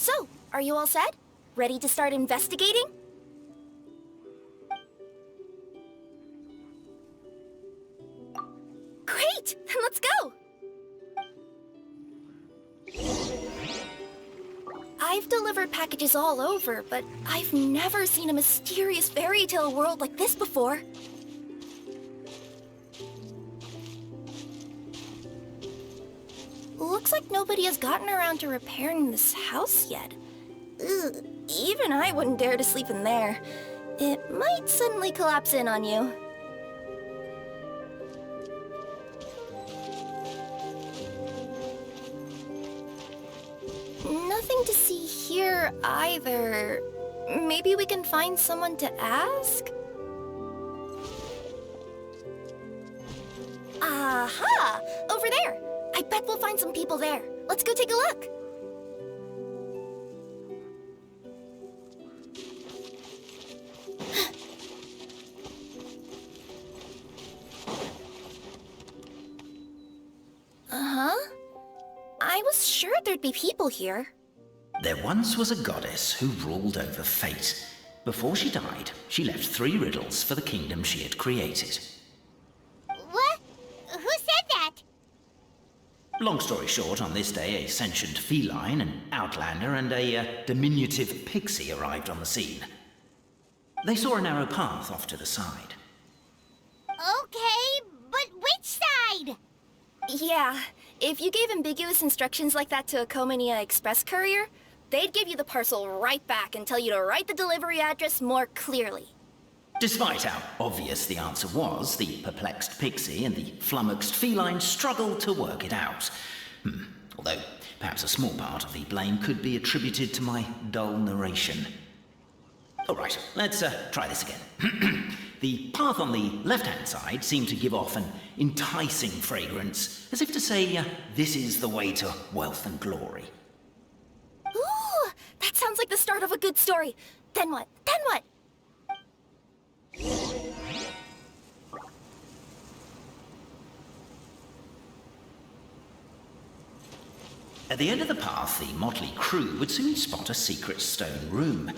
So, are you all set? Ready to start investigating? Great! Then let's go! I've delivered packages all over, but I've never seen a mysterious fairy tale world like this before. Looks like nobody has gotten around to repairing this house yet. Ugh, even I wouldn't dare to sleep in there. It might suddenly collapse in on you. Nothing to see here either. Maybe we can find someone to ask? Aha! Over there! I bet we'll find some people there. Let's go take a look. Uh-huh. I was sure there'd be people here. There once was a goddess who ruled over fate. Before she died, she left 3 riddles for the kingdom she had created. What? Who said that? Long story short, on this day, a sentient feline, an outlander, and a diminutive pixie arrived on the scene. They saw a narrow path off to the side. Okay, but which side? Yeah, if you gave ambiguous instructions like that to a Comania Express courier, they'd give you the parcel right back and tell you to write the delivery address more clearly. Despite how obvious the answer was, the perplexed pixie and the flummoxed feline struggled to work it out. Although, perhaps a small part of the blame could be attributed to my dull narration. All right, let's try this again. The path on the left-hand side seemed to give off an enticing fragrance, as if to say, this is the way to wealth and glory. Ooh, that sounds like the start of a good story. Then what? Then what? At the end of the path, the motley crew would soon spot a secret stone room.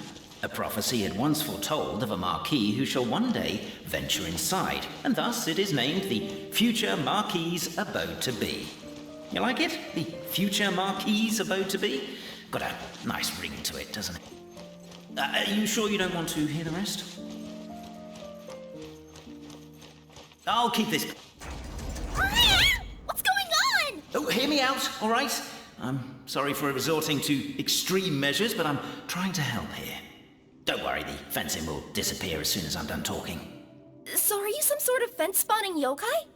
A prophecy had once foretold of a Marquis who shall one day venture inside, and thus it is named the Future Marquis's Abode to Be. You like it? The Future Marquis's Abode to Be? Got a nice ring to it, doesn't it? Are you sure you don't want to hear the rest? I'll keep this. What's going on? Oh, hear me out, all right? I'm sorry for resorting to extreme measures, but I'm trying to help here. Don't worry, the fencing will disappear as soon as I'm done talking. So are you some sort of fence-spawning yokai?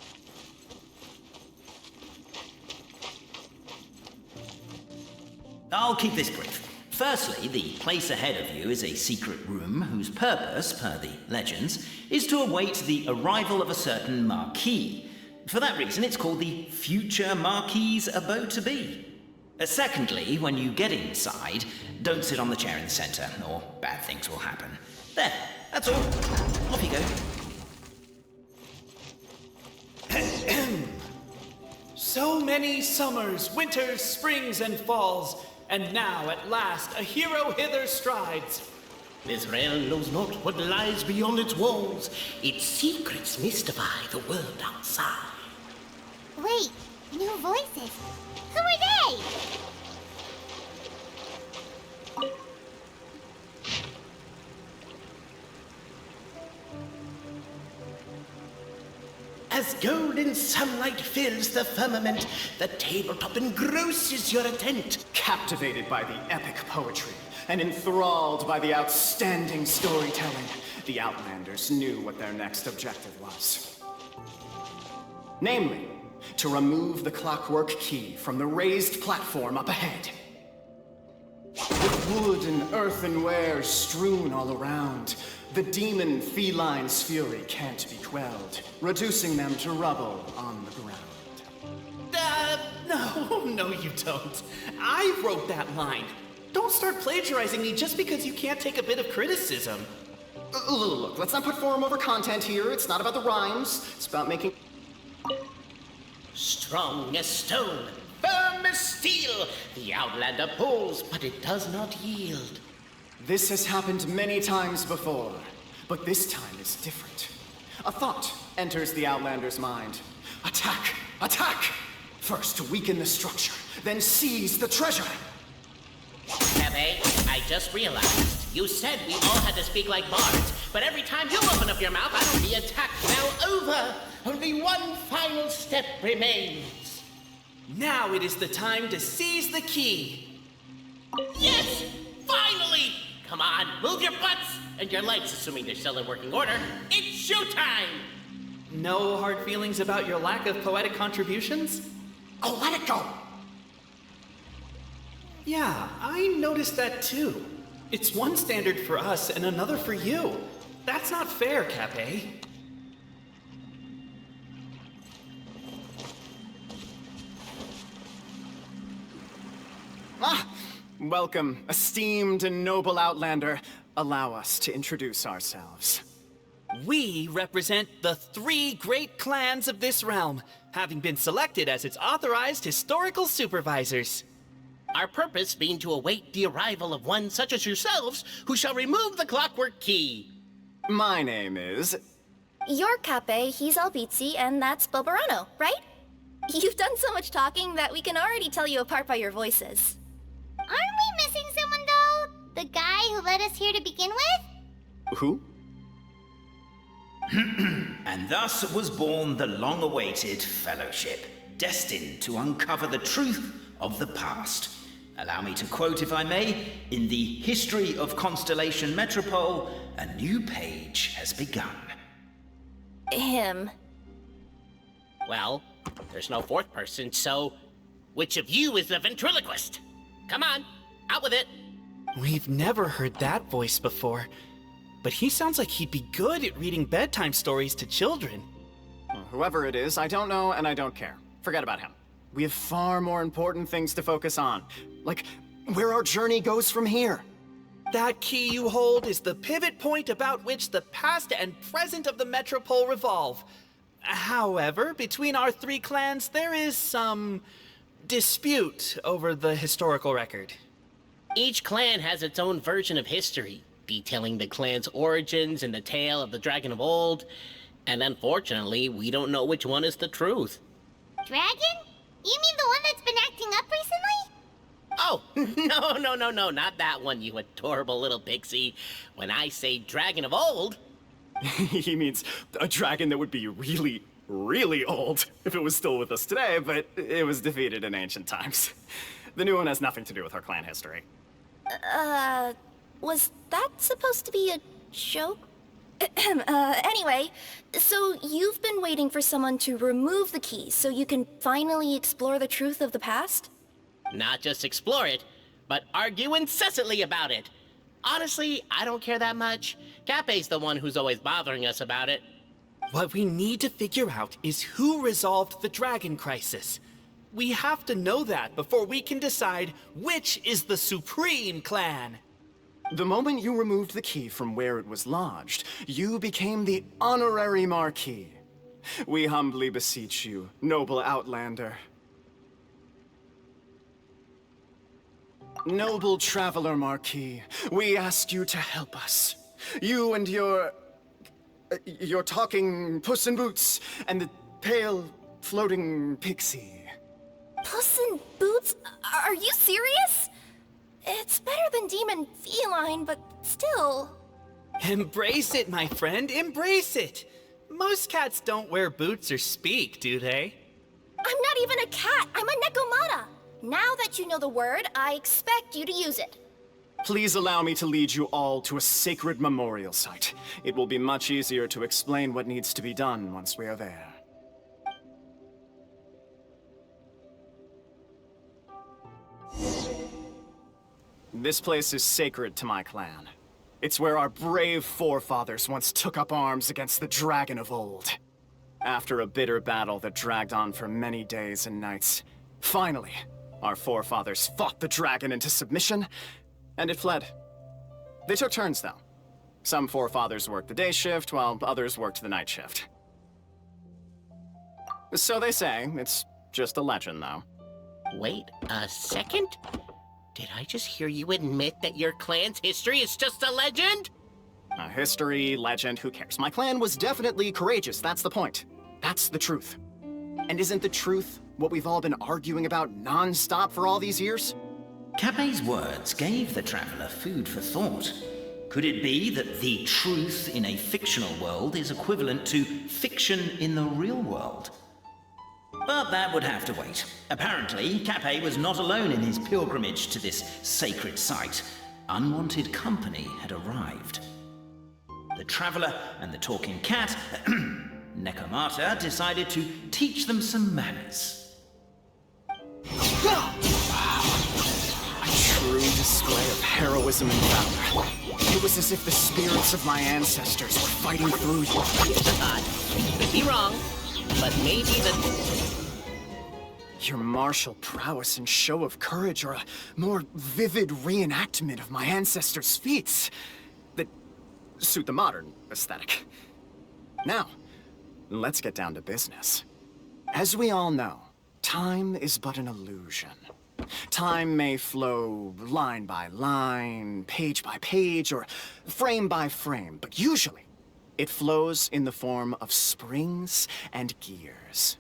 I'll keep this brief. Firstly, the place ahead of you is a secret room whose purpose, per the legends, is to await the arrival of a certain Marquis. For that reason, it's called the Future Marquis's Abode to Be. Secondly, when you get inside, don't sit on the chair in the center, or bad things will happen. There, that's all. Off you go. So many summers, winters, springs, and falls, and now at last a hero hither strides. This realm knows not what lies beyond its walls. Its secrets mystify the world outside. Wait, new voices. Who are they? As golden sunlight fills the firmament, the tabletop engrosses your attent. Captivated by the epic poetry and enthralled by the outstanding storytelling, the Outlanders knew what their next objective was. Namely, to remove the clockwork key from the raised platform up ahead. With wood and earthenware strewn all around, the demon feline's fury can't be quelled, reducing them to rubble on the ground. No, you don't. I wrote that line. Don't start plagiarizing me just because you can't take a bit of criticism. Look, let's not put form over content here. It's not about the rhymes. It's about making... Strong as stone, firm as steel. The Outlander pulls, but it does not yield. This has happened many times before, but this time is different. A thought enters the Outlander's mind. Attack! Attack! First to weaken the structure, then seize the treasure! Pepe, I just realized. You said we all had to speak like bards, but every time you open up your mouth, the attack now over. Only one final step remains. Now it is the time to seize the key. Yes! Finally! Come on, move your butts and your legs, assuming they're still in working order. It's showtime! No hard feelings about your lack of poetic contributions? Oh, let it go! Yeah, I noticed that too. It's one standard for us and another for you. That's not fair, Cape. Welcome, esteemed and noble Outlander. Allow us to introduce ourselves. We represent the 3 great clans of this realm, having been selected as its authorized historical supervisors. Our purpose being to await the arrival of one such as yourselves, who shall remove the clockwork key. My name is... You're Cape, he's Albizzi, and that's Bobarano, right? You've done so much talking that we can already tell you apart by your voices. Aren't we missing someone, though? The guy who led us here to begin with? Who? And thus was born the long-awaited Fellowship, destined to uncover the truth of the past. Allow me to quote, if I may, in the history of Constellation Metropole, a new page has begun. Him. Well, there's no fourth person, so which of you is the ventriloquist? Come on, out with it. We've never heard that voice before, but he sounds like he'd be good at reading bedtime stories to children. Whoever it is, I don't know and I don't care. Forget about him. We have far more important things to focus on, like where our journey goes from here. That key you hold is the pivot point about which the past and present of the Metropole revolve. However, between our 3 clans, there is some dispute over the historical record. Each clan has its own version of history, detailing the clan's origins and the tale of the Dragon of Old, and unfortunately, we don't know which one is the truth. Dragon? You mean the one that's been acting up recently? Oh, no, not that one, you adorable little pixie. When I say Dragon of Old... He means a dragon that would be really, really old if it was still with us today, but it was defeated in ancient times. The new one has nothing to do with our clan history. Was that supposed to be a joke? Anyway, so you've been waiting for someone to remove the key so you can finally explore the truth of the past? Not just explore it, but argue incessantly about it. Honestly, I don't care that much. Cape's the one who's always bothering us about it. What we need to figure out is who resolved the dragon crisis. We have to know that before we can decide which is the supreme clan. The moment you removed the key from where it was lodged, you became the honorary Marquis. We humbly beseech you, noble Outlander. Noble Traveler Marquis, we ask you to help us. You and your talking Puss in Boots and the pale floating pixie. Puss in Boots? Are you serious? It's better than demon feline, but still. Embrace it, my friend, embrace it. Most cats don't wear boots or speak, do they? I'm not even a cat, I'm a Nekomata. Now that you know the word, I expect you to use it. Please allow me to lead you all to a sacred memorial site. It will be much easier to explain what needs to be done once we are there. This place is sacred to my clan. It's where our brave forefathers once took up arms against the Dragon of Old. After a bitter battle that dragged on for many days and nights, finally, our forefathers fought the dragon into submission, and it fled. They took turns, though. Some forefathers worked the day shift, while others worked the night shift. So they say. It's just a legend, though. Wait a second. Did I just hear you admit that your clan's history is just a legend? History, legend, who cares? My clan was definitely courageous, that's the point. That's the truth. And isn't the truth what we've all been arguing about non-stop for all these years? Capet's words gave the traveler food for thought. Could it be that the truth in a fictional world is equivalent to fiction in the real world? But that would have to wait. Apparently, Capet was not alone in his pilgrimage to this sacred site. Unwanted company had arrived. The traveler and the talking cat, Necomata, decided to teach them some manners. A true display of heroism and valor. It was as if the spirits of my ancestors were fighting through you. Could be wrong, but maybe Your martial prowess and show of courage are a more vivid reenactment of my ancestors' feats that suit the modern aesthetic. Now, let's get down to business. As we all know, time is but an illusion. Time may flow line by line, page by page, or frame by frame, but usually it flows in the form of springs and gears.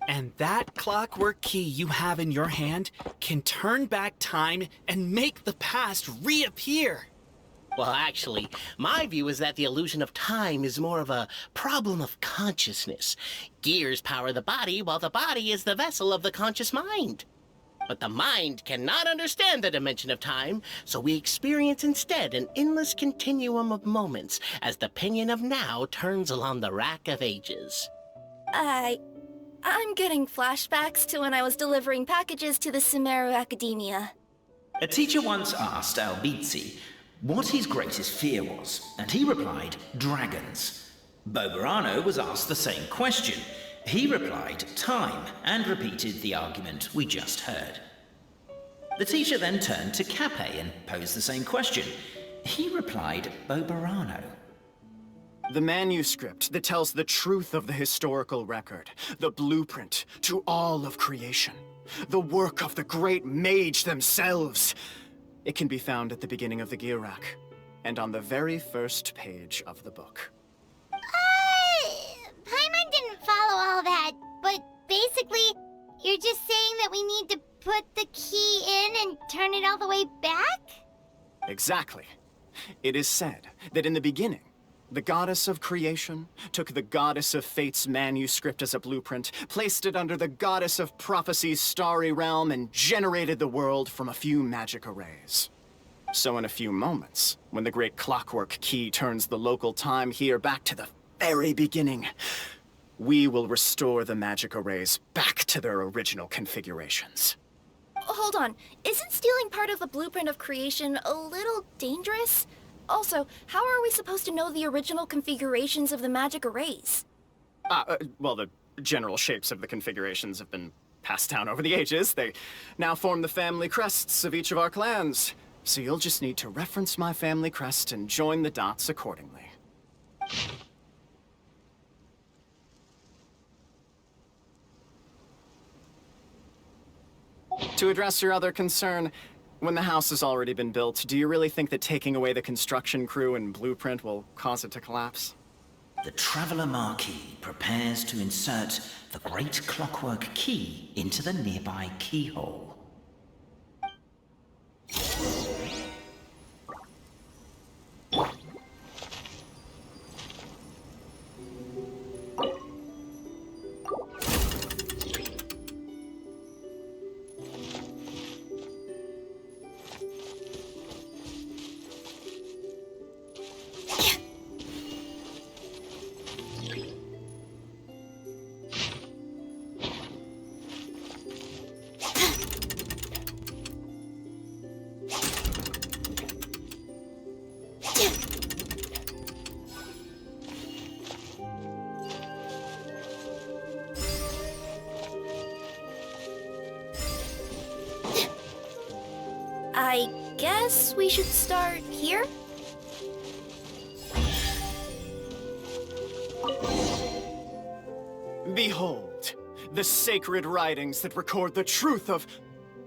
And that clockwork key you have in your hand can turn back time and make the past reappear. Well, actually, my view is that the illusion of time is more of a problem of consciousness. Gears power the body, while the body is the vessel of the conscious mind. But the mind cannot understand the dimension of time, so we experience instead an endless continuum of moments as the pinion of now turns along the rack of ages. I'm getting flashbacks to when I was delivering packages to the Sumeru Academia. A teacher once asked Albizzi what his greatest fear was, and he replied, dragons. Boberano was asked the same question. He replied, time, and repeated the argument we just heard. The teacher then turned to Capet and posed the same question. He replied, Boberano. The manuscript that tells the truth of the historical record, the blueprint to all of creation, the work of the great mage themselves. It can be found at the beginning of the gear rack, and on the very first page of the book. Paimon didn't follow all that, but basically, you're just saying that we need to put the key in and turn it all the way back? Exactly. It is said that in the beginning, the goddess of creation took the goddess of fate's manuscript as a blueprint, placed it under the goddess of prophecy's starry realm, and generated the world from a few magic arrays. So in a few moments, when the great clockwork key turns the local time here back to the very beginning, we will restore the magic arrays back to their original configurations. Hold on, isn't stealing part of the blueprint of creation a little dangerous? Also, how are we supposed to know the original configurations of the magic arrays? Well, the general shapes of the configurations have been passed down over the ages. They now form the family crests of each of our clans. So you'll just need to reference my family crest and join the dots accordingly. To address your other concern, when the house has already been built, do you really think that taking away the construction crew and blueprint will cause it to collapse? The Traveler Marquis prepares to insert the great clockwork key into the nearby keyhole. I guess we should start here? Behold, The sacred writings that record the truth of...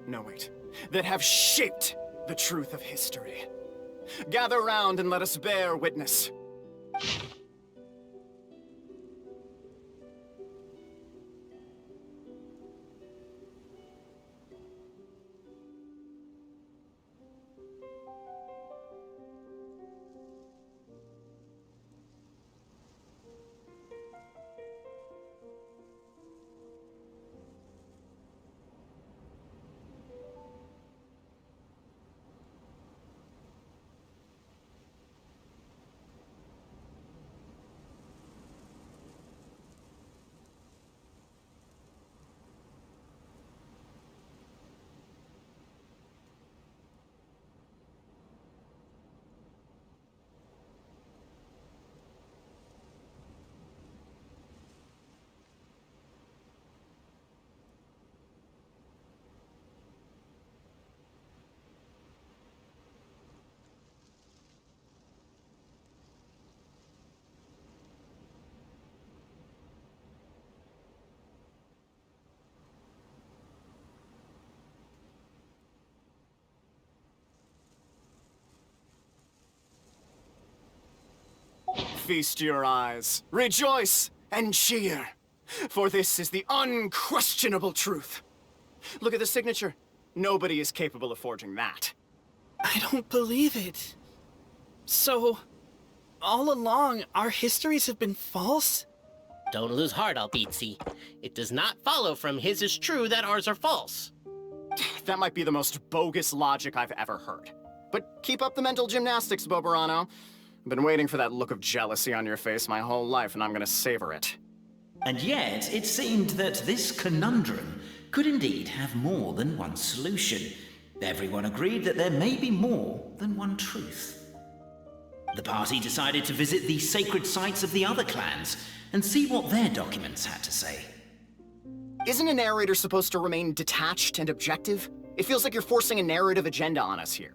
No, wait. That have shaped the truth of history. Gather round and let us bear witness. Feast your eyes, rejoice, and cheer, for this is the unquestionable truth. Look at the signature. Nobody is capable of forging that. I don't believe it. So, all along, our histories have been false? Don't lose heart, Albizzi. It does not follow from his is true that ours are false. That might be the most bogus logic I've ever heard. But keep up the mental gymnastics, Boberano. I've been waiting for that look of jealousy on your face my whole life, and I'm gonna savor it. And yet, it seemed that this conundrum could indeed have more than one solution. Everyone agreed that there may be more than one truth. The party decided to visit the sacred sites of the other clans and see what their documents had to say. Isn't a narrator supposed to remain detached and objective? It feels like you're forcing a narrative agenda on us here.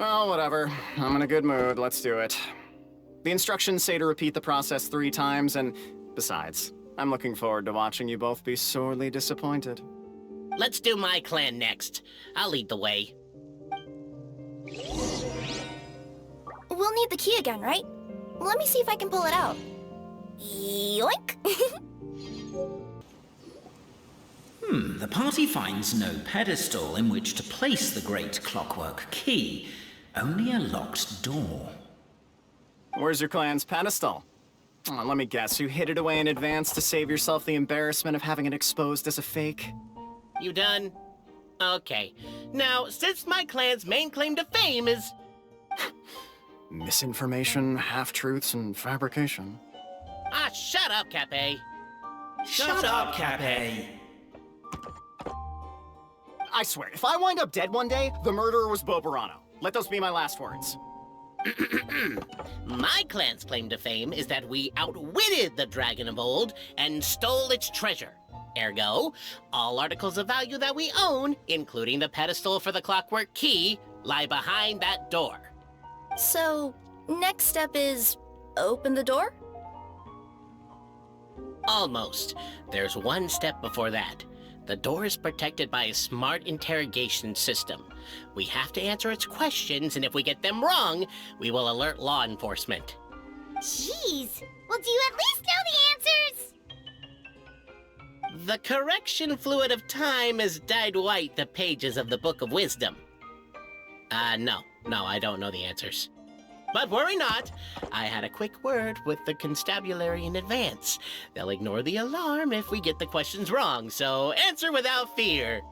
Oh, whatever. I'm in a good mood. Let's do it. The instructions say to repeat the process 3 times, and besides, I'm looking forward to watching you both be sorely disappointed. Let's do my clan next. I'll lead the way. We'll need the key again, right? Let me see if I can pull it out. Yoink! The party finds no pedestal in which to place the great clockwork key, only a locked door. Where's your clan's pedestal? Oh, let me guess, you hid it away in advance to save yourself the embarrassment of having it exposed as a fake? You done? Okay. Now, since my clan's main claim to fame is... Misinformation, half-truths, and fabrication. Ah, shut up, Cape. Shut up, Cape! I swear, if I wind up dead one day, the murderer was Boberano. Let those be my last words. My clan's claim to fame is that we outwitted the dragon of old and stole its treasure. Ergo, all articles of value that we own, including the pedestal for the clockwork key, lie behind that door. So, next step is open the door? Almost. There's one step before that. The door is protected by a smart interrogation system. We have to answer its questions, and if we get them wrong, we will alert law enforcement. Jeez. Well, do you at least know the answers? The correction fluid of time has dyed white the pages of the Book of Wisdom. No, I don't know the answers. But worry not, I had a quick word with the constabulary in advance. They'll ignore the alarm if we get the questions wrong, so answer without fear.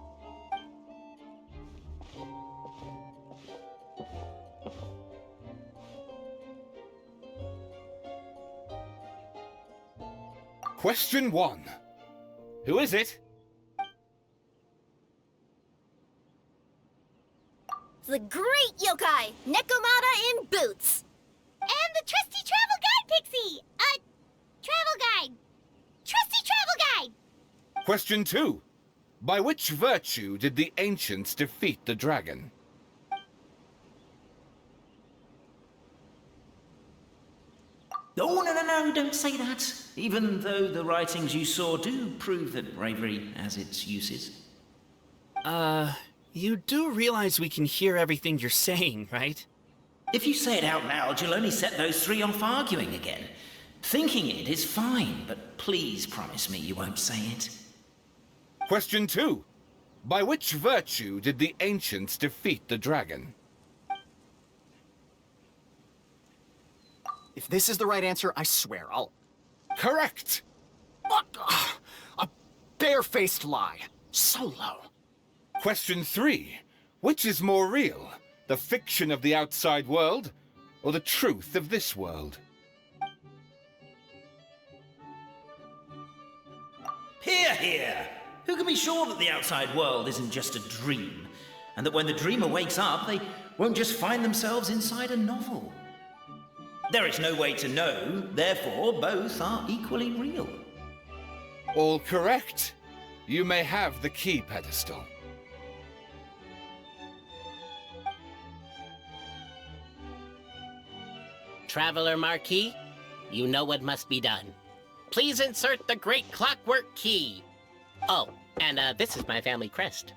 Question 1. Who is it? The great yokai, Nekomata in boots. And the trusty travel guide, Pixie! Travel guide! Trusty travel guide! Question 2. By which virtue did the ancients defeat the dragon? Oh, no, don't say that. even though the writings you saw do prove that bravery has its uses. You do realize we can hear everything you're saying, right? If you say it out loud, you'll only set those three off arguing again. Thinking it is fine, but please promise me you won't say it. Question 2. By which virtue did the ancients defeat the dragon? If this is the right answer, I swear I'll... Correct! What? A barefaced lie. So low. Question 3. Which is more real? The fiction of the outside world, or the truth of this world? Hear, hear! Who can be sure that the outside world isn't just a dream? And that when the dreamer wakes up, they won't just find themselves inside a novel? There is no way to know, therefore both are equally real. All correct. You may have the key pedestal. Traveler Marquis, you know what must be done. Please insert the great clockwork key. Oh, and this is my family crest.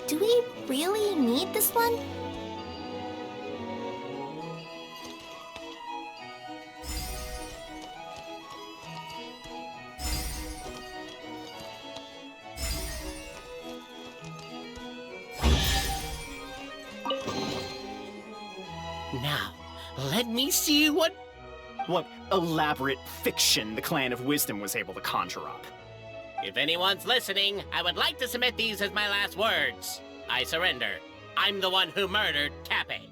Do we really need this one? Now, let me see what... What elaborate fiction the Clan of Wisdom was able to conjure up. If anyone's listening, I would like to submit these as my last words. I surrender. I'm the one who murdered Cappy.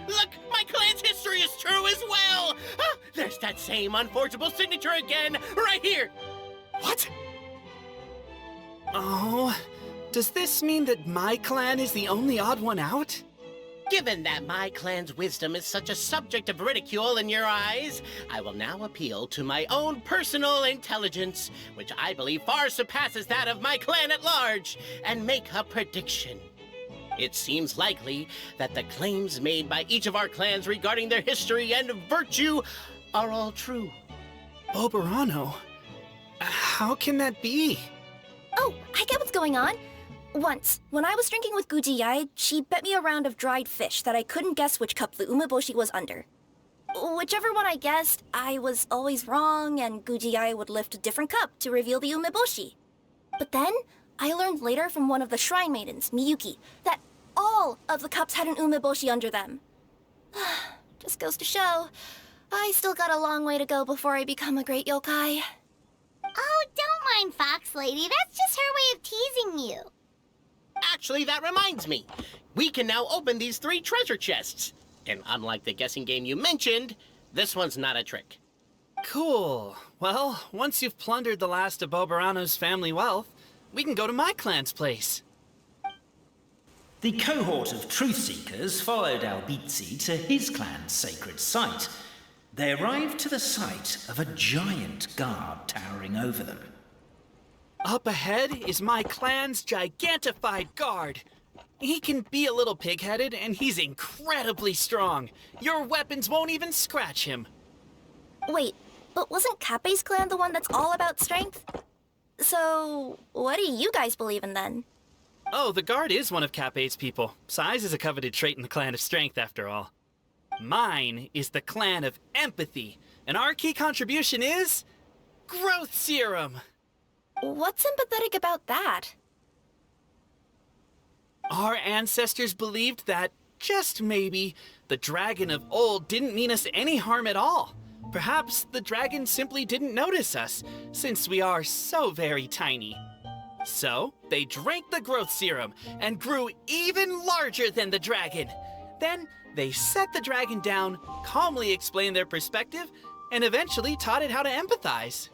Look! My clan's history is true as well! There's that same unforgeable signature again, right here! What? Oh, does this mean that my clan is the only odd one out? Given that my clan's wisdom is such a subject of ridicule in your eyes, I will now appeal to my own personal intelligence, which I believe far surpasses that of my clan at large, and make a prediction. It seems likely that the claims made by each of our clans regarding their history and virtue are all true. Boberano? How can that be? Oh, I get what's going on. Once, when I was drinking with Gujiyai, she bet me a round of dried fish that I couldn't guess which cup the umeboshi was under. Whichever one I guessed, I was always wrong, and Gujiyai would lift a different cup to reveal the umeboshi. But then, I learned later from one of the shrine maidens, Miyuki, that all of the cups had an umeboshi under them. Just goes to show, I still got a long way to go before I become a great yokai. Oh, don't mind Fox Lady. That's just her way of teasing you. Actually, that reminds me. We can now open these 3 treasure chests. And unlike the guessing game you mentioned, this one's not a trick. Cool. Well, once you've plundered the last of Boberano's family wealth, we can go to my clan's place. The cohort of truth seekers followed Albizzi to his clan's sacred site. They arrived to the site of a giant guard towering over them. Up ahead is my clan's gigantified guard. He can be a little pig-headed, and he's incredibly strong. Your weapons won't even scratch him. Wait, but wasn't Kappei's clan the one that's all about strength? So, what do you guys believe in then? Oh, the guard is one of Kappei's people. Size is a coveted trait in the clan of strength, after all. Mine is the clan of empathy, and our key contribution is... growth serum! What's empathetic about that? Our ancestors believed that, just maybe, the dragon of old didn't mean us any harm at all. Perhaps the dragon simply didn't notice us, since we are so very tiny. So, they drank the growth serum and grew even larger than the dragon. Then, they set the dragon down, calmly explained their perspective, and eventually taught it how to empathize.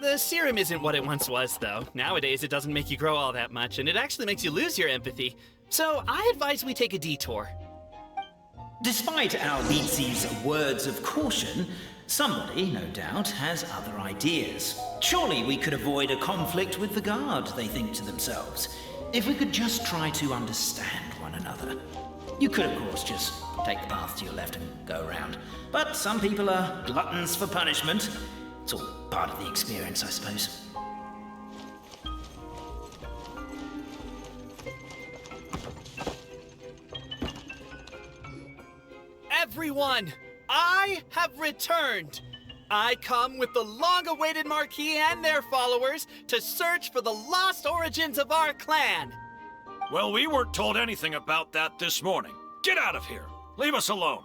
The serum isn't what it once was, though. Nowadays, it doesn't make you grow all that much, and it actually makes you lose your empathy. So, I advise we take a detour. Despite Albizzi's words of caution, somebody, no doubt, has other ideas. Surely we could avoid a conflict with the guard, they think to themselves, if we could just try to understand one another. You could, of course, just take the path to your left and go around. But some people are gluttons for punishment. It's all part of the experience, I suppose. Everyone, I have returned. I come with the long-awaited Marquis and their followers to search for the lost origins of our clan. Well, we weren't told anything about that this morning. Get out of here. Leave us alone.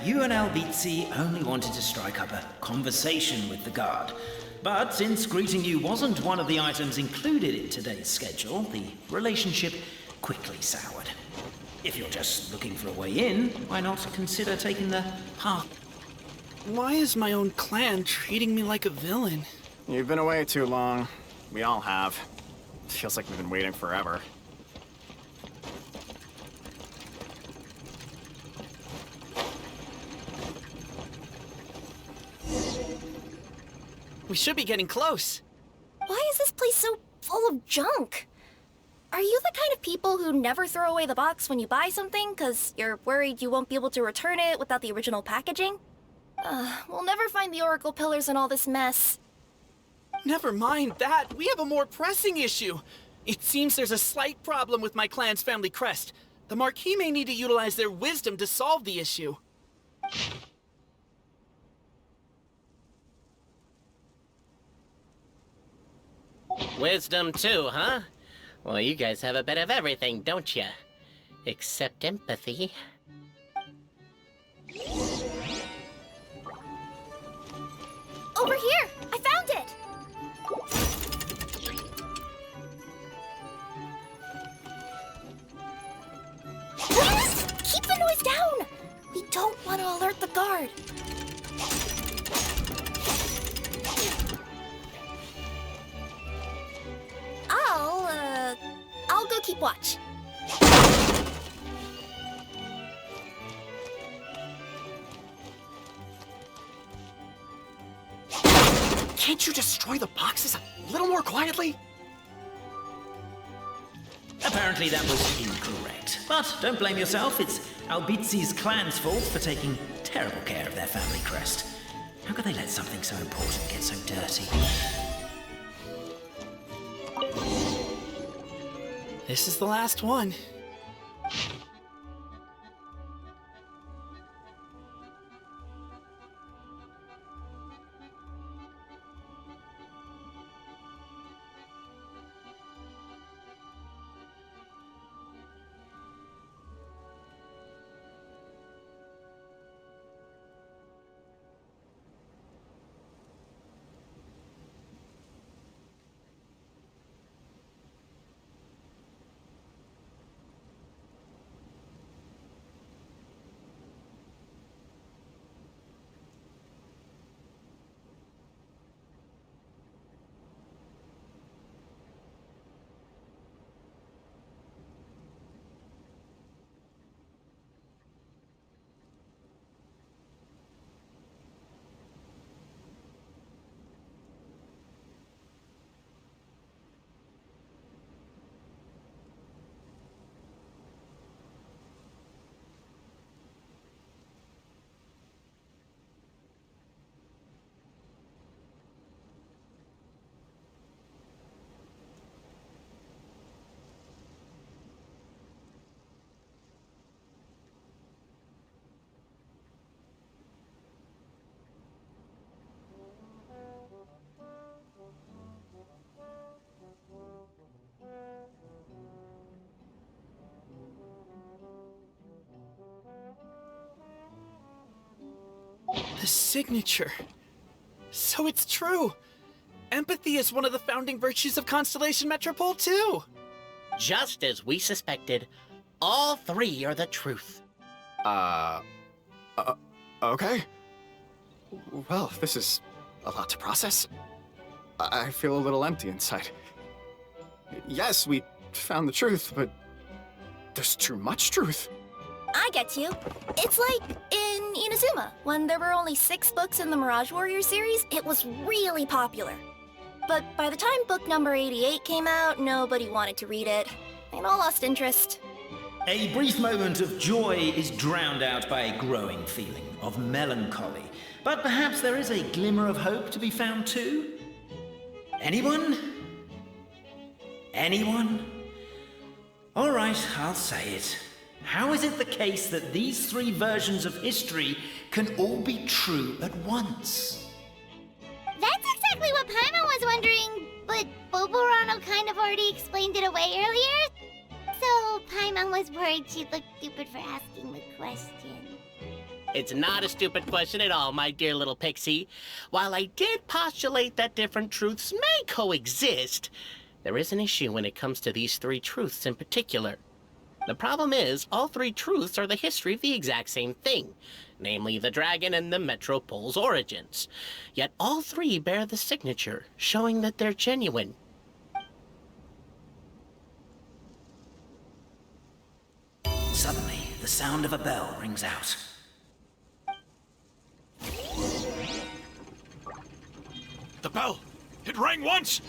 You and Albizzi only wanted to strike up a conversation with the guard. But since greeting you wasn't one of the items included in today's schedule, the relationship quickly soured. If you're just looking for a way in, why not consider taking the path? Why is my own clan treating me like a villain? You've been away too long. We all have. Feels like we've been waiting forever. We should be getting close. Why is this place so full of junk? Are you the kind of people who never throw away the box when you buy something because you're worried you won't be able to return it without the original packaging? We'll never find the Oracle Pillars in all this mess. Never mind that. We have a more pressing issue. It seems there's a slight problem with my clan's family crest. The Marquis may need to utilize their wisdom to solve the issue. Wisdom too, huh? Well, you guys have a bit of everything, don't you? Except empathy. Over here! I found it! guard. I'll go keep watch. Can't you destroy the boxes a little more quietly? Apparently that was incorrect. But don't blame yourself, it's Albizi's clan's fault for taking terrible care of their family crest. How could they let something so important get so dirty? This is the last one. The signature. So it's true. Empathy is one of the founding virtues of Constellation Metropole, too. Just as we suspected, all three are the truth. Okay. Well, this is a lot to process. I feel a little empty inside. Yes, we found the truth, but there's too much truth. I get you. It's like in Inazuma, when there were only 6 books in the Mirage Warrior series, it was really popular. But by the time book number 88 came out, nobody wanted to read it. They'd all lost interest. A brief moment of joy is drowned out by a growing feeling of melancholy. But perhaps there is a glimmer of hope to be found too? Anyone? Anyone? All right, I'll say it. How is it the case that these 3 versions of history can all be true at once? That's exactly what Paimon was wondering, but Boborano kind of already explained it away earlier. So Paimon was worried she'd look stupid for asking the question. It's not a stupid question at all, my dear little pixie. While I did postulate that different truths may coexist, there is an issue when it comes to these 3 truths in particular. The problem is, all 3 truths are the history of the exact same thing, namely the dragon and the Metropole's origins. Yet all 3 bear the signature, showing that they're genuine. Suddenly, the sound of a bell rings out. The bell! It rang once!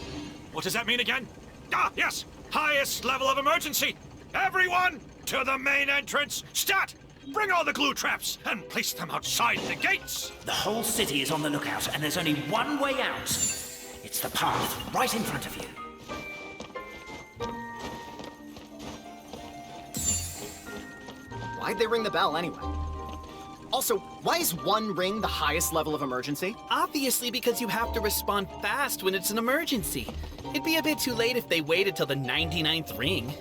What does that mean again? Ah, yes! Highest level of emergency! Everyone, to the main entrance! Stat! Bring all the glue traps and place them outside the gates! The whole city is on the lookout, and there's only one way out. It's the path right in front of you. Why'd they ring the bell anyway? Also, why is 1 ring the highest level of emergency? Obviously because you have to respond fast when it's an emergency. It'd be a bit too late if they waited till the 99th ring.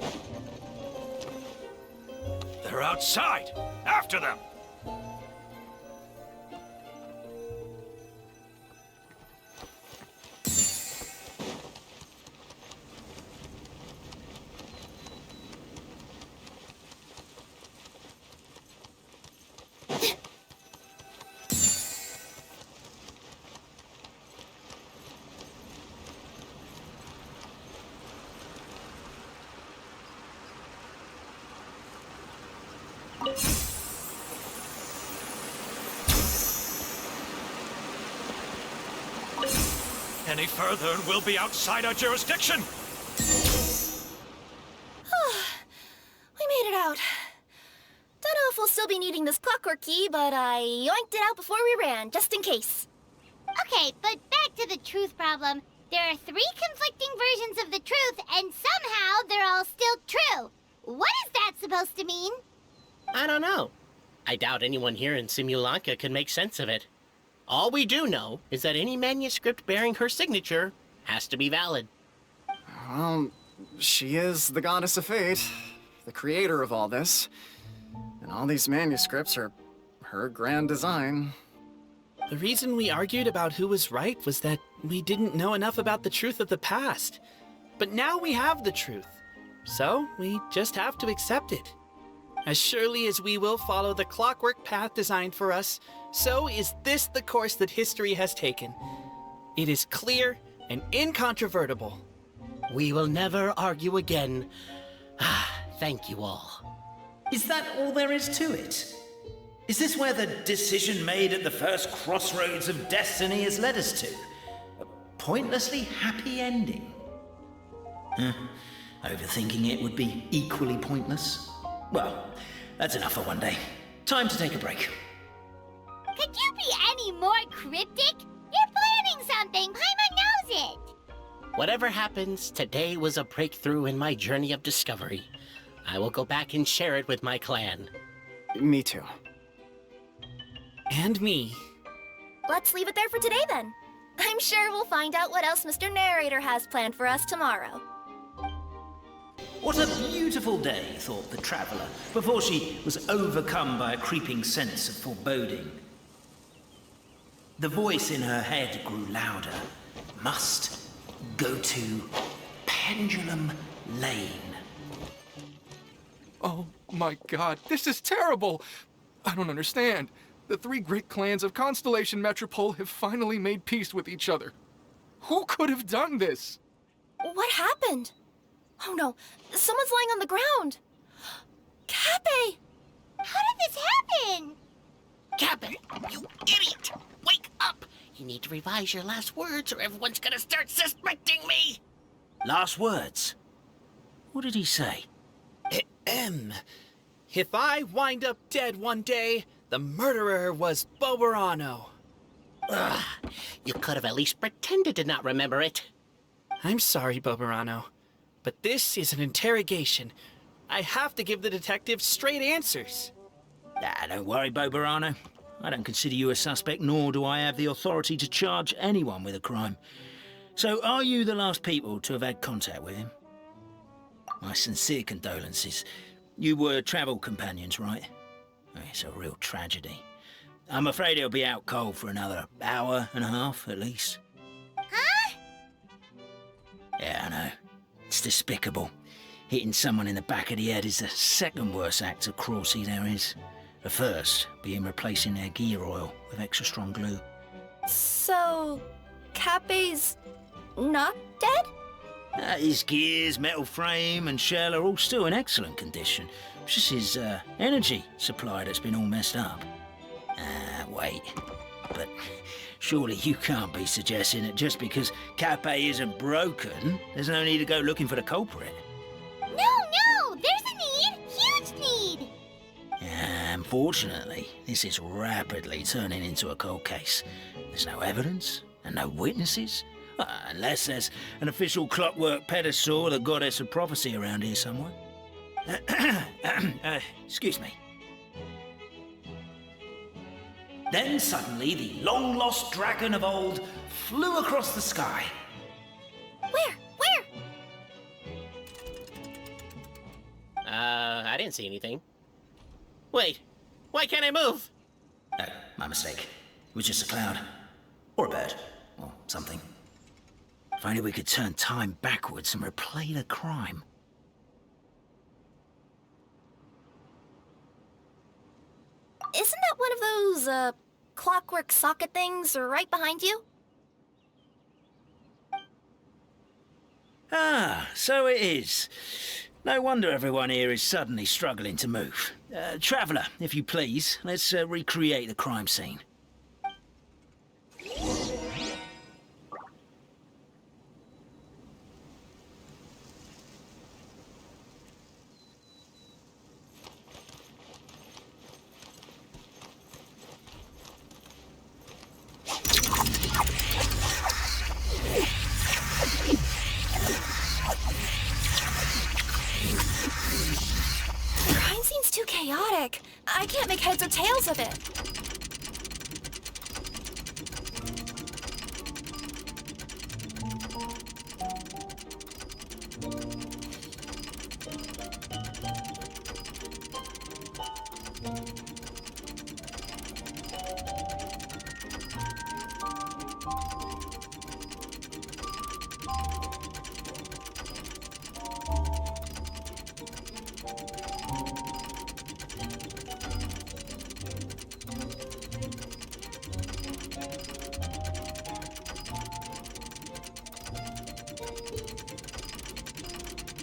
They're outside! After them! Any further and we'll be outside our jurisdiction. We made it out. Don't know if we'll still be needing this clockwork key, but I yoinked it out before we ran, just in case. Okay, but back to the truth problem. There are 3 conflicting versions of the truth, and somehow they're all still true. What is that supposed to mean? I don't know. I doubt anyone here in Simulanka can make sense of it. All we do know is that any manuscript bearing her signature has to be valid. Well, she is the goddess of fate, the creator of all this. And all these manuscripts are her grand design. The reason we argued about who was right was that we didn't know enough about the truth of the past. But now we have the truth. So we just have to accept it. As surely as we will follow the clockwork path designed for us, so is this the course that history has taken. It is clear and incontrovertible. We will never argue again. Thank you all. Is that all there is to it? Is this where the decision made at the first crossroads of destiny has led us to? A pointlessly happy ending? Overthinking it would be equally pointless. Well, that's enough for one day. Time to take a break. Could you be any more cryptic? You're planning something. Paimon knows it. Whatever happens, today was a breakthrough in my journey of discovery. I will go back and share it with my clan. Me too. And me. Let's leave it there for today, then. I'm sure we'll find out what else Mr. Narrator has planned for us tomorrow. What a beautiful day, thought the traveller, before she was overcome by a creeping sense of foreboding. The voice in her head grew louder. Must go to Pendulum Lane. Oh my god, this is terrible! I don't understand. The 3 great clans of Constellation Metropole have finally made peace with each other. Who could have done this? What happened? Oh no, someone's lying on the ground. Cappe! How did this happen? Cabin, you idiot! Wake up! You need to revise your last words or everyone's gonna start suspecting me! Last words? What did he say? If I wind up dead one day, the murderer was Boberano. Ugh, you could have at least pretended to not remember it. I'm sorry, Boberano, but this is an interrogation. I have to give the detective straight answers. Don't worry, Boberano. I don't consider you a suspect, nor do I have the authority to charge anyone with a crime. So, are you the last people to have had contact with him? My sincere condolences. You were travel companions, right? It's a real tragedy. I'm afraid he'll be out cold for another hour and a half, at least. Huh? Yeah, I know. It's despicable. Hitting someone in the back of the head is the second worst act of cruelty there is. The first being replacing their gear oil with extra strong glue. So, Cappe's not dead? His gears, metal frame and shell are all still in excellent condition. It's just his energy supply that's been all messed up. Wait. But surely you can't be suggesting that just because Cappe isn't broken, there's no need to go looking for the culprit. No, there's a need. Huge need. Unfortunately, this is rapidly turning into a cold case. There's no evidence and no witnesses. Unless there's an official clockwork pedestal or the goddess of prophecy around here somewhere. Excuse me. Then suddenly the long-lost dragon of old flew across the sky. Where? I didn't see anything. Wait, why can't I move? No, my mistake. It was just a cloud. Or a bird. Or something. If only we could turn time backwards and replay the crime. Isn't that one of those, clockwork socket things right behind you? So it is. No wonder everyone here is suddenly struggling to move. Traveller, if you please, let's recreate the crime scene. I can't make heads or tails of it.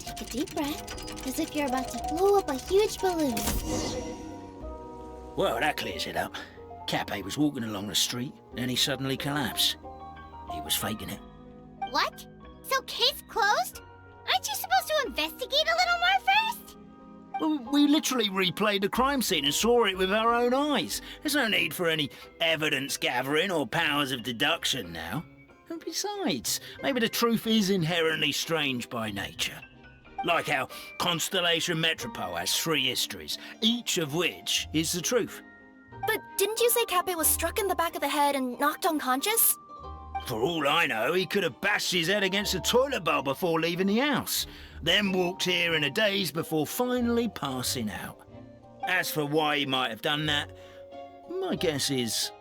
Take a deep breath, as if you're about to blow up a huge balloon. Well, that clears it up. Cappe was walking along the street, then he suddenly collapsed. He was faking it. What? So case closed? Aren't you supposed to investigate a little more first? Well, we literally replayed the crime scene and saw it with our own eyes. There's no need for any evidence gathering or powers of deduction now. And besides, maybe the truth is inherently strange by nature. Like how Constellation Metropole has 3 histories, each of which is the truth. But didn't you say Cappe was struck in the back of the head and knocked unconscious? For all I know, he could have bashed his head against a toilet bowl before leaving the house, then walked here in a daze before finally passing out. As for why he might have done that, my guess is...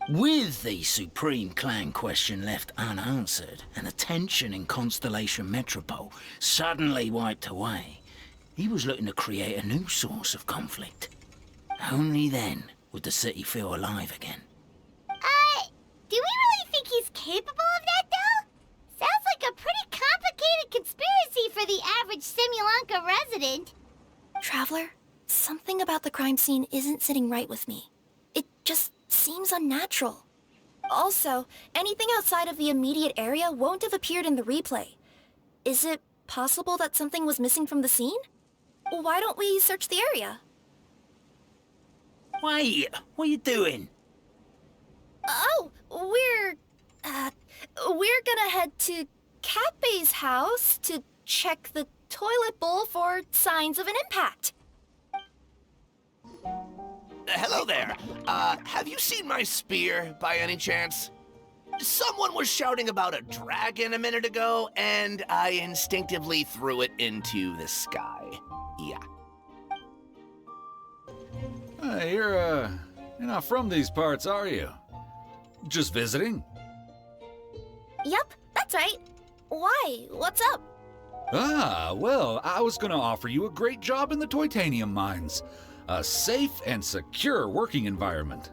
With the Supreme Clan question left unanswered and the tension in Constellation Metropole suddenly wiped away, he was looking to create a new source of conflict. Only then would the city feel alive again. Do we really think he's capable of that, though? Sounds like a pretty complicated conspiracy for the average Simulanka resident. Traveler, something about the crime scene isn't sitting right with me. It just seems unnatural. Also, anything outside of the immediate area won't have appeared in the replay. Is it possible that something was missing from the scene? Why don't we search the area? Wait, what are you doing? Oh, we're gonna head to Cappe's house to check the toilet bowl for signs of an impact. Hello there. Have you seen my spear by any chance? Someone was shouting about a dragon a minute ago, and I instinctively threw it into the sky. Yeah. You're not from these parts, are you? Just visiting? Yep, that's right. Why? What's up? Ah, well, I was gonna offer you a great job in the Titanium mines. A safe and secure working environment.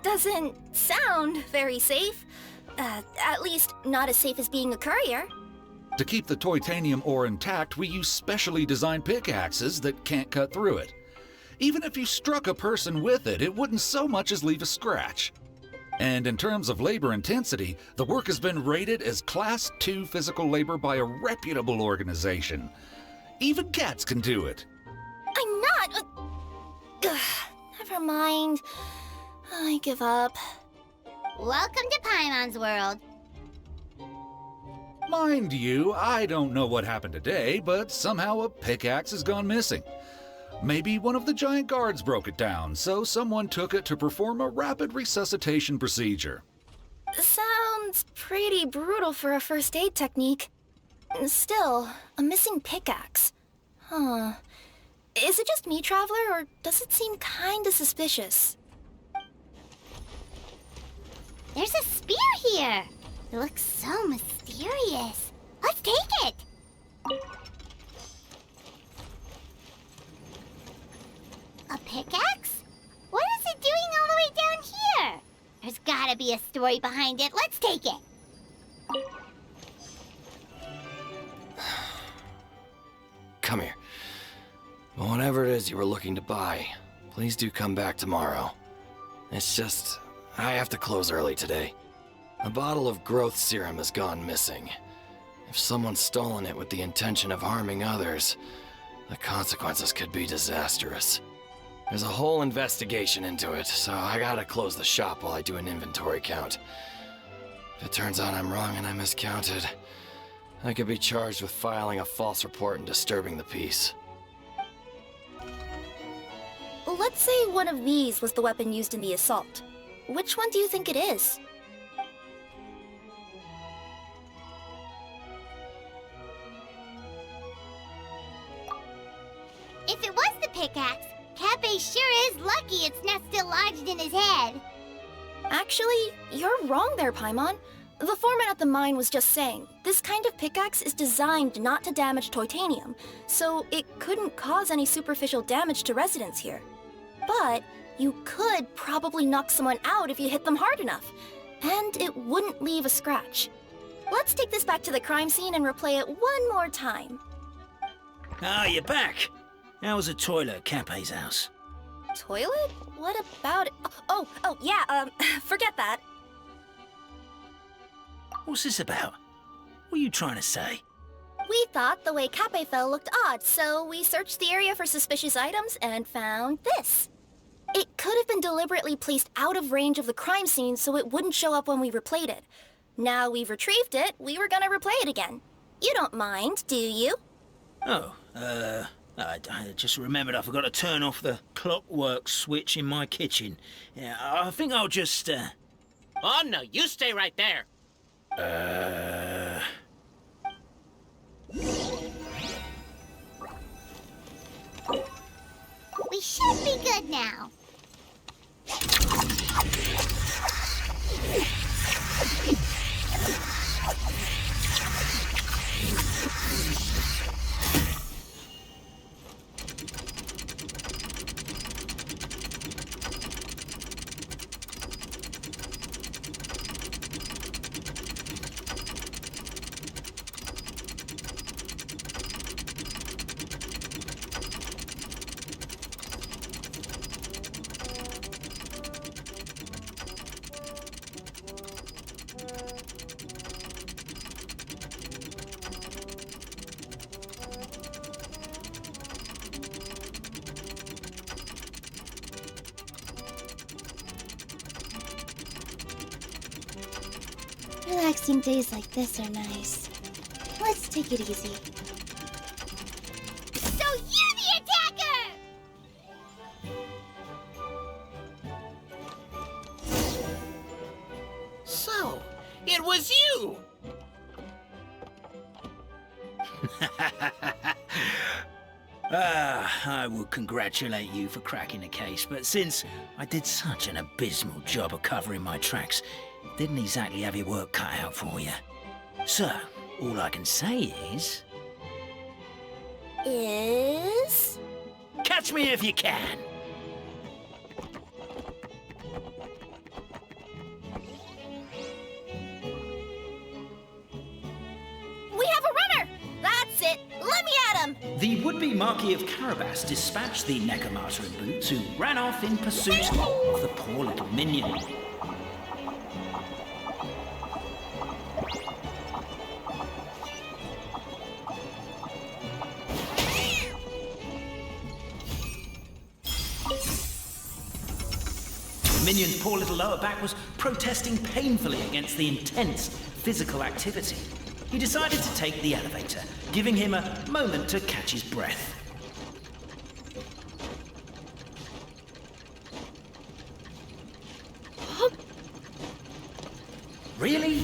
Doesn't sound very safe. At least not as safe as being a courier. To keep the Titanium ore intact, we use specially designed pickaxes that can't cut through it. Even if you struck a person with it, it wouldn't so much as leave a scratch. And in terms of labor intensity, the work has been rated as Class 2 physical labor by a reputable organization. Even cats can do it. I'm not... never mind. I give up. Welcome to Paimon's world. Mind you, I don't know what happened today, but somehow a pickaxe has gone missing. Maybe one of the giant guards broke it down, so someone took it to perform a rapid resuscitation procedure. Sounds pretty brutal for a first aid technique. Still, a missing pickaxe. Huh. Is it just me, Traveler, or does it seem kinda suspicious? There's a spear here. It looks so mysterious. Let's take it. A pickaxe? What is it doing all the way down here? There's gotta be a story behind it. Let's take it. Come here. Whatever it is you were looking to buy, please do come back tomorrow. It's just, I have to close early today. A bottle of growth serum has gone missing. If someone's stolen it with the intention of harming others, the consequences could be disastrous. There's a whole investigation into it, so I gotta close the shop while I do an inventory count. If it turns out I'm wrong and I miscounted, I could be charged with filing a false report and disturbing the peace. Let's say one of these was the weapon used in the assault. Which one do you think it is? If it was the pickaxe, Cafe sure is lucky it's not still lodged in his head. Actually, you're wrong there, Paimon. The foreman at the mine was just saying, this kind of pickaxe is designed not to damage titanium, so it couldn't cause any superficial damage to residents here. But you could probably knock someone out if you hit them hard enough, and it wouldn't leave a scratch. Let's take this back to the crime scene and replay it one more time. Ah, you're back. How was the toilet at Cape's house? Toilet? What about it? Oh, yeah, forget that. What's this about? What are you trying to say? We thought the way Cape fell looked odd, so we searched the area for suspicious items and found this. It could have been deliberately placed out of range of the crime scene so it wouldn't show up when we replayed it. Now we've retrieved it, we were gonna replay it again. You don't mind, do you? Oh, I just remembered I forgot to turn off the clockwork switch in my kitchen. Yeah, I think I'll just, Oh, no, you stay right there. We should be good now. Relaxing days like this are nice. Let's take it easy. So you're the attacker! So, it was you! I would congratulate you for cracking the case, but since I did such an abysmal job of covering my tracks, didn't exactly have your work cut out for you. So, all I can say is... Catch me if you can! We have a runner! That's it! Let me at him! The would-be Marquis of Carabas dispatched the Necromata in boots, who ran off in pursuit of the poor little minion. Minion's poor little lower back was protesting painfully against the intense physical activity. He decided to take the elevator, giving him a moment to catch his breath. Really?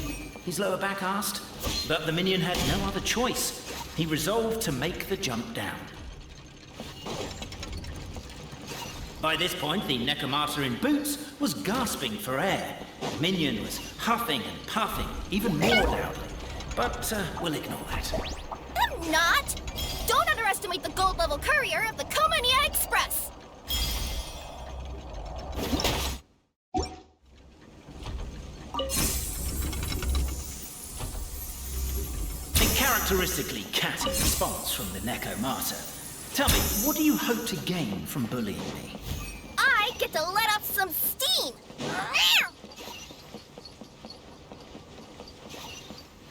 His lower back asked. But the minion had no other choice. He resolved to make the jump down. By this point, the Necromata in boots was gasping for air. Minion was huffing and puffing, even more loudly. But we'll ignore that. I'm not! Don't underestimate the gold-level courier of the Komania Express! A characteristically catty response from the Necromata. Tell me, what do you hope to gain from bullying me? I get to let off some steam!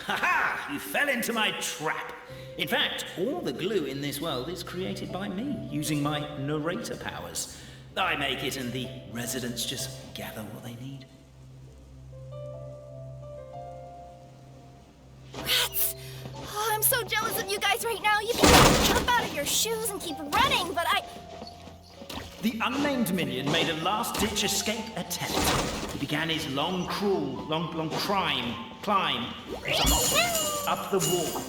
Ha-ha! You fell into my trap. In fact, all the glue in this world is created by me, using my narrator powers. I make it and the residents just gather what they need. Rats! so jealous of you guys right now. You can jump out of your shoes and keep running, but The unnamed minion made a last-ditch escape attempt. He began his long climb up the wall,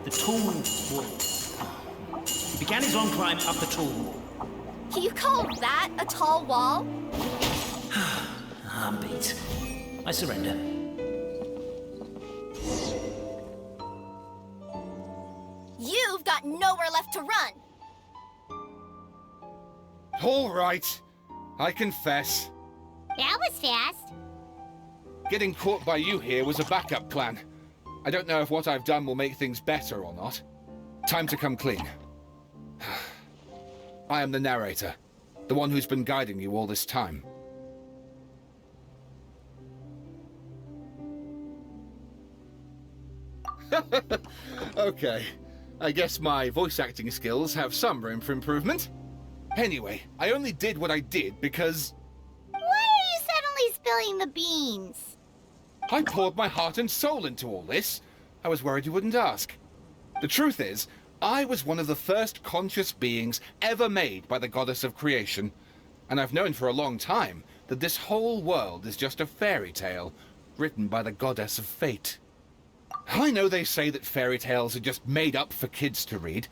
the tall wall. He began his long climb up the tall wall. You call that a tall wall? I'm beat. I surrender. You've got nowhere left to run. All right. I confess. That was fast. Getting caught by you here was a backup plan. I don't know if what I've done will make things better or not. Time to come clean. I am the narrator, the one who's been guiding you all this time. Okay, I guess my voice acting skills have some room for improvement. Anyway, I only did what I did because Why are you suddenly spilling the beans? I poured my heart and soul into all this. I was worried you wouldn't ask. The truth is, I was one of the first conscious beings ever made by the goddess of creation, and I've known for a long time that this whole world is just a fairy tale written by the goddess of fate. I know they say that fairy tales are just made up for kids to read,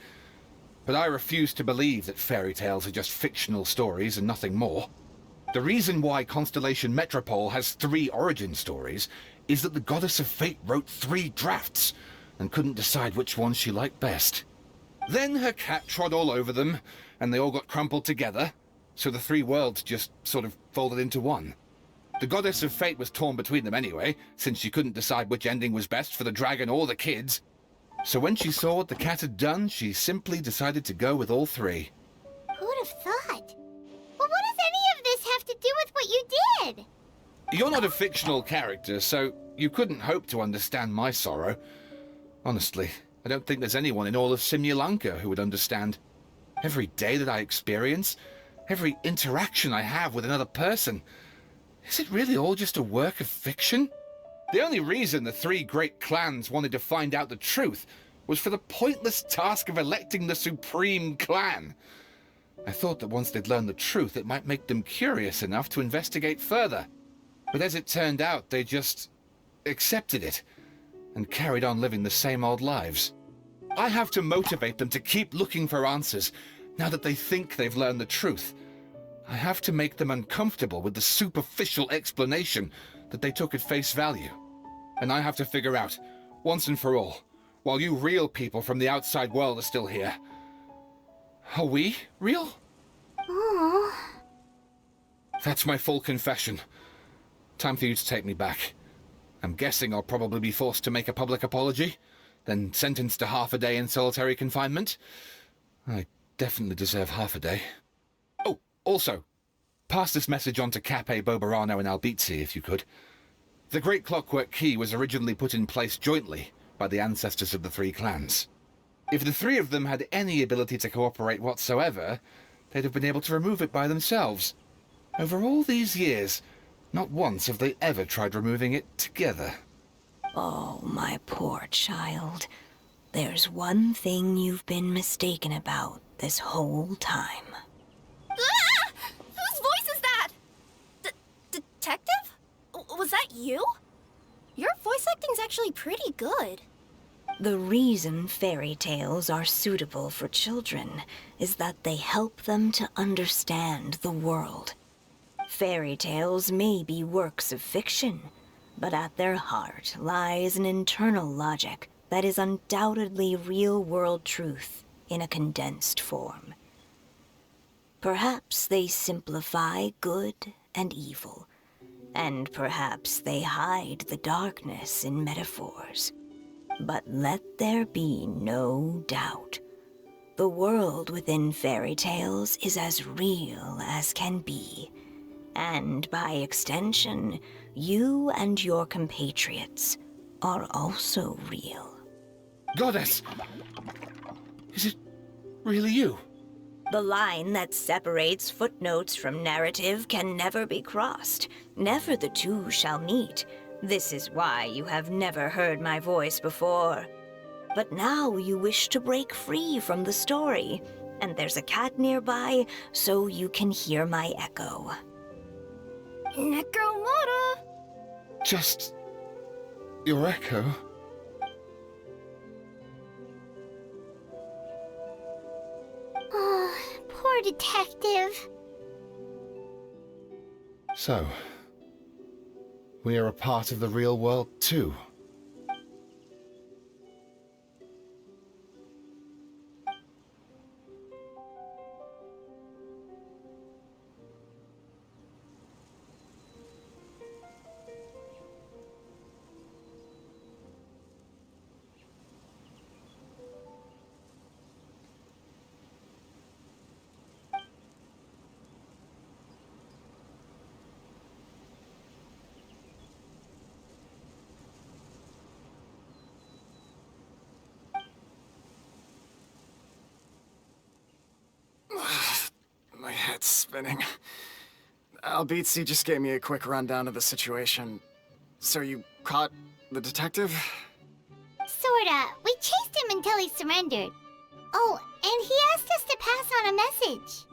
but I refuse to believe that fairy tales are just fictional stories and nothing more. The reason why Constellation Metropole has 3 origin stories is that the goddess of fate wrote 3 drafts and couldn't decide which one she liked best. Then her cat trod all over them, and they all got crumpled together, so the 3 worlds just sort of folded into one. The goddess of fate was torn between them anyway, since she couldn't decide which ending was best for the dragon or the kids. So when she saw what the cat had done, she simply decided to go with all 3. Who'd have thought? Well, what does any of this have to do with what you did? You're not a fictional character, so you couldn't hope to understand my sorrow. Honestly, I don't think there's anyone in all of Simulanka who would understand. Every day that I experience, every interaction I have with another person, is it really all just a work of fiction? The only reason the 3 great clans wanted to find out the truth was for the pointless task of electing the supreme clan. I thought that once they'd learned the truth, it might make them curious enough to investigate further. But as it turned out, they just accepted it and carried on living the same old lives. I have to motivate them to keep looking for answers now that they think they've learned the truth. I have to make them uncomfortable with the superficial explanation that they took at face value. And I have to figure out, once and for all, while you real people from the outside world are still here, are we real? Aww. That's my full confession. Time for you to take me back. I'm guessing I'll probably be forced to make a public apology, then sentenced to half a day in solitary confinement. I definitely deserve half a day. Oh, also, pass this message on to Cape, Bobarano, and Albizzi, if you could. The Great Clockwork Key was originally put in place jointly by the ancestors of the 3 clans. If the 3 of them had any ability to cooperate whatsoever, they'd have been able to remove it by themselves. Over all these years, not once have they ever tried removing it together. Oh, my poor child. There's one thing you've been mistaken about this whole time. Ah! Whose voice is that? Detective? Was that you? Your voice acting's actually pretty good. The reason fairy tales are suitable for children is that they help them to understand the world. Fairy tales may be works of fiction, but at their heart lies an internal logic that is undoubtedly real-world truth in a condensed form. Perhaps they simplify good and evil, and perhaps they hide the darkness in metaphors. But let there be no doubt. The world within fairy tales is as real as can be. And by extension, you and your compatriots are also real. Goddess! Is it really you? The line that separates footnotes from narrative can never be crossed. Never the two shall meet. This is why you have never heard my voice before. But now you wish to break free from the story, and there's a cat nearby, so you can hear my echo. Necromora! Just your echo? Oh, poor detective. So, we are a part of the real world too. My head's spinning. Albizzi just gave me a quick rundown of the situation. So you caught the detective? Sorta. We chased him until he surrendered. Oh, and he asked us to pass on a message.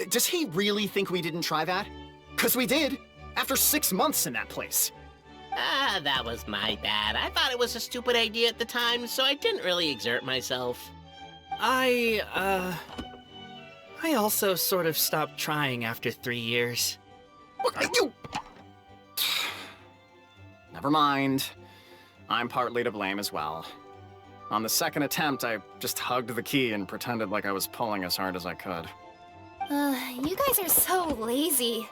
Does he really think we didn't try that? 'Cause we did! After 6 months in that place! Ah, that was my bad. I thought it was a stupid idea at the time, so I didn't really exert myself. I also sort of stopped trying after 3 years. You... Never mind. I'm partly to blame as well. On the second attempt, I just hugged the key and pretended like I was pulling as hard as I could. You guys are so lazy.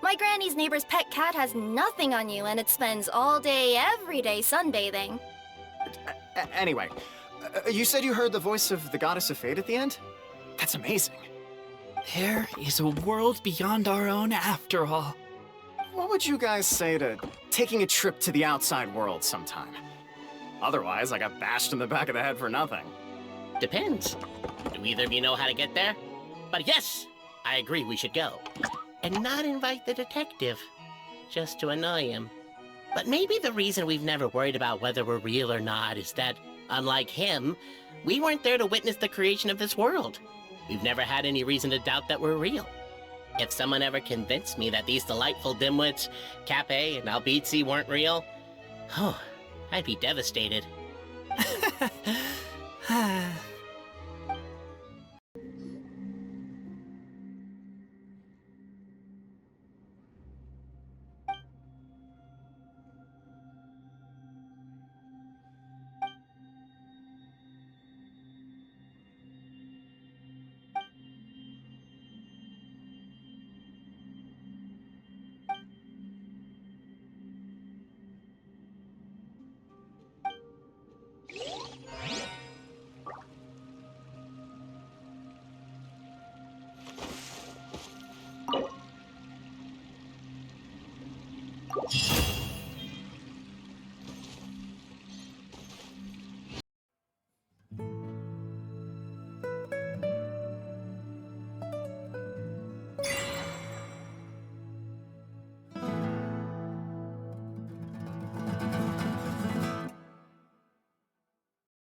My granny's neighbor's pet cat has nothing on you, and it spends all day, every day sunbathing. Anyway, you said you heard the voice of the Goddess of Fate at the end? That's amazing. There is a world beyond our own after all. What would you guys say to taking a trip to the outside world sometime? Otherwise, I got bashed in the back of the head for nothing. Depends. Do either of you know how to get there? But yes, I agree we should go. And not invite the detective, just to annoy him. But maybe the reason we've never worried about whether we're real or not is that, unlike him, we weren't there to witness the creation of this world. We've never had any reason to doubt that we're real. If someone ever convinced me that these delightful dimwits, Cape and Albizzi, weren't real, oh, I'd be devastated.